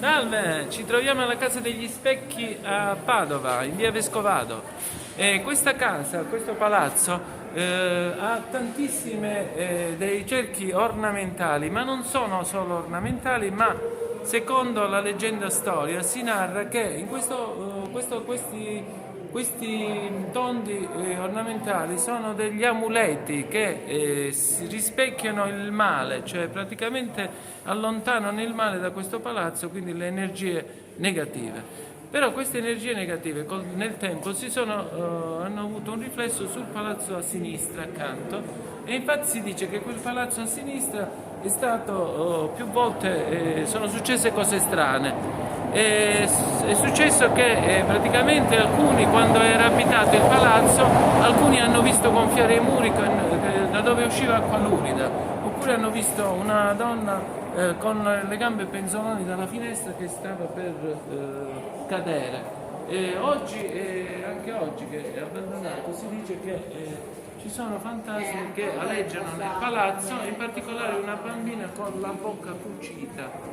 Salve, ci troviamo alla Casa degli Specchi a Padova, in via Vescovado. Questa casa, questo palazzo, ha tantissime dei cerchi ornamentali, ma non sono solo ornamentali, ma secondo la leggenda storia si narra che in questi tondi ornamentali sono degli amuleti che si rispecchiano il male, cioè praticamente allontanano il male da questo palazzo, quindi le energie negative. Però queste energie negative nel tempo hanno avuto un riflesso sul palazzo a sinistra accanto, e infatti si dice che quel palazzo a sinistra è stato più volte, sono successe cose strane. È successo che praticamente alcuni, quando era abitato il palazzo, alcuni hanno visto gonfiare i muri da dove usciva acqua lurida, oppure hanno visto una donna con le gambe penzoloni dalla finestra che stava per cadere. Anche oggi che è abbandonato, si dice che ci sono fantasmi che aleggiano nel palazzo, in particolare una bambina con la bocca cucita.